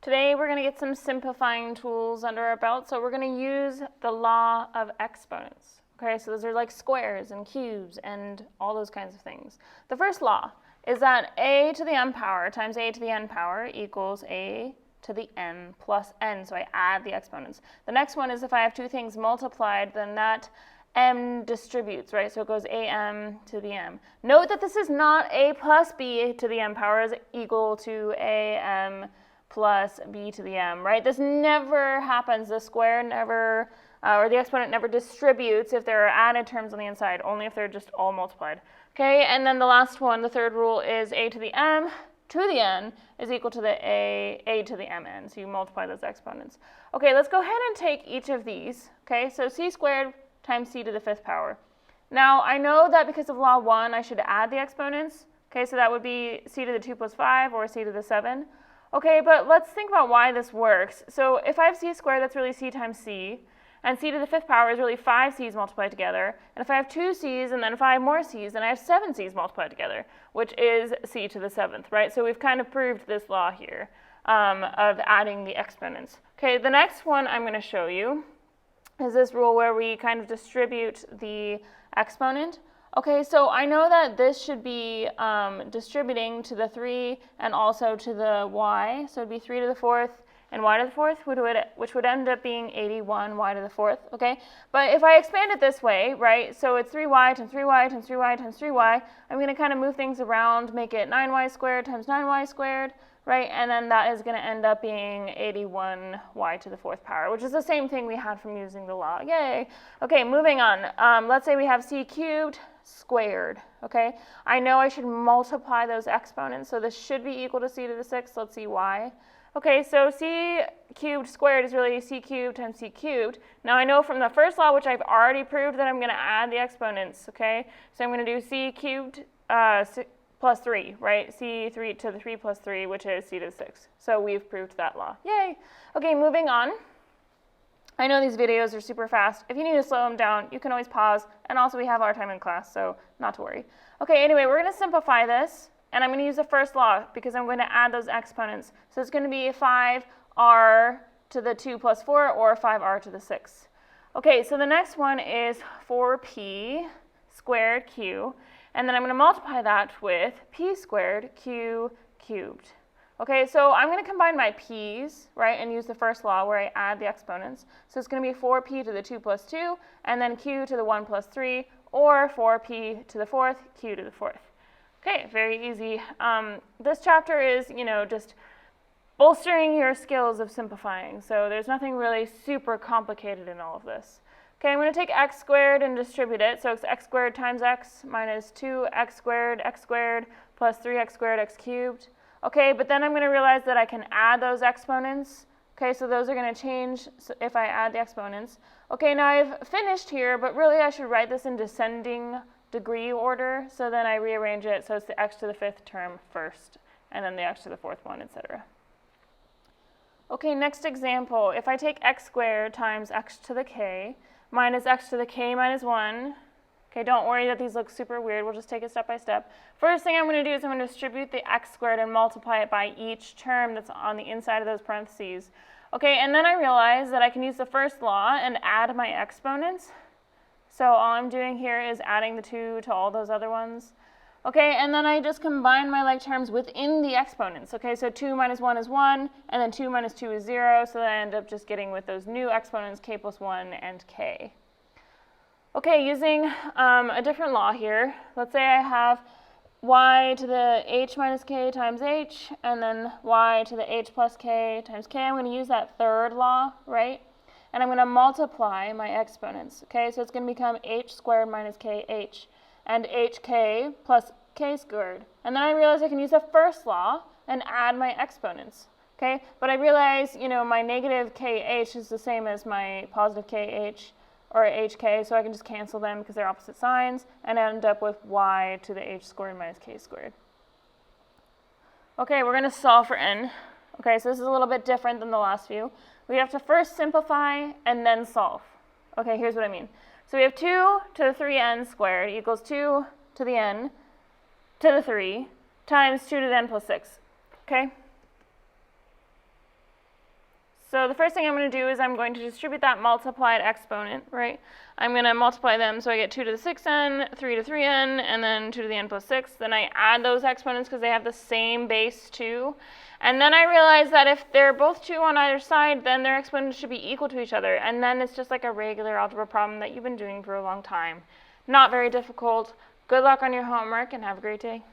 Today we're going to get some simplifying tools under our belt, so we're going to use the law of exponents. Okay, so those are like squares and cubes and all those kinds of things. The first law is that a to the m power times a to the n power equals a to the m plus n, so I add the exponents. The next one is if I have two things multiplied, then that m distributes, right? So it goes am to the m. Note that this is not a plus b to the m power is equal to am plus b to the m, right? This never happens. The square never, or the exponent never distributes if there are added terms on the inside, only if they're just all multiplied. Okay, and then the last one, the third rule, is a to the m to the n is equal to the a to the mn, so you multiply those exponents. Okay, let's go ahead and take each of these. Okay, so c squared times c to the fifth power. Now, I know that because of law 1, I should add the exponents. Okay, so that would be c to the 2 plus 5 or c to the 7. Okay, but let's think about why this works. So if I have c squared, that's really c times c, and c to the fifth power is really 5 c's multiplied together. And if I have 2 c's and then 5 more c's, then I have 7 c's multiplied together, which is c to the seventh, right? So we've kind of proved this law here of adding the exponents. Okay, the next one I'm going to show you is this rule where we kind of distribute the exponent. Okay, so I know that this should be distributing to the 3 and also to the y. So it would be 3 to the 4th and y to the 4th, which would end up being 81 y to the 4th, okay? But if I expand it this way, right, so it's 3y times 3y times 3y times 3y, I'm going to kind of move things around, make it 9y squared times 9y squared, right? And then that is going to end up being 81y to the 4th power, which is the same thing we had from using the law. Yay! Okay, moving on. Let's say we have c cubed squared, okay? I know I should multiply those exponents, so this should be equal to c to the 6th. Let's see why. Okay, so c cubed squared is really c cubed times c cubed. Now I know from the first law, which I've already proved, that I'm going to add the exponents, okay? So I'm going to do c cubed plus 3, right? c3 to the 3 plus 3, which is c to the 6. So we've proved that law. Yay! Okay, moving on. I know these videos are super fast. If you need to slow them down, you can always pause. And also we have our time in class, so not to worry. Okay, anyway, we're going to simplify this. And I'm going to use the first law because I'm going to add those exponents. So it's going to be 5r to the 2 plus 4 or 5r to the 6. Okay, so the next one is 4p squared q. And then I'm going to multiply that with p squared q cubed. Okay, so I'm going to combine my p's, right, and use the first law where I add the exponents. So it's going to be 4p to the 2 plus 2, and then q to the 1 plus 3, or 4p to the 4th, q to the 4th. Okay, very easy. This chapter is, just bolstering your skills of simplifying. So there's nothing really super complicated in all of this. Okay, I'm going to take x squared and distribute it. So it's x squared times x minus 2x squared plus 3x squared x cubed. Okay, but then I'm going to realize that I can add those exponents. Okay, so those are going to change if I add the exponents. Okay, now I've finished here, but really I should write this in descending degree order. So then I rearrange it so it's the x to the 5th term first, and then the x to the 4th one, etc. Okay, next example. If I take x squared times x to the k minus x to the k minus 1, okay, don't worry that these look super weird. We'll just take it step by step. First thing I'm going to do is I'm going to distribute the x squared and multiply it by each term that's on the inside of those parentheses. Okay, and then I realize that I can use the first law and add my exponents. So all I'm doing here is adding the 2 to all those other ones. Okay, and then I just combine my like terms within the exponents. Okay, so 2 minus 1 is 1, and then 2 minus 2 is 0, so then I end up just getting with those new exponents, k plus 1 and k. Okay, using a different law here, let's say I have y to the h minus k times h, and then y to the h plus k times k. I'm going to use that third law, right? And I'm going to multiply my exponents. Okay, so it's going to become h squared minus kh, and hk plus k squared. And then I realize I can use the first law and add my exponents. Okay, but I realize, my negative kh is the same as my positive kh, or hk, so I can just cancel them because they're opposite signs, and end up with y to the h squared minus k squared. Okay, we're going to solve for n. Okay, so this is a little bit different than the last few. We have to first simplify and then solve. Okay, here's what I mean. So we have 2 to the 3n squared equals 2 to the n to the 3 times 2 to the n plus 6. Okay? So the first thing I'm going to do is I'm going to distribute that multiplied exponent, right? I'm going to multiply them, so I get 2 to the 6n, 3 to 3n, and then 2 to the n plus 6. Then I add those exponents because they have the same base 2. And then I realize that if they're both 2 on either side, then their exponents should be equal to each other. And then it's just like a regular algebra problem that you've been doing for a long time. Not very difficult. Good luck on your homework, and have a great day.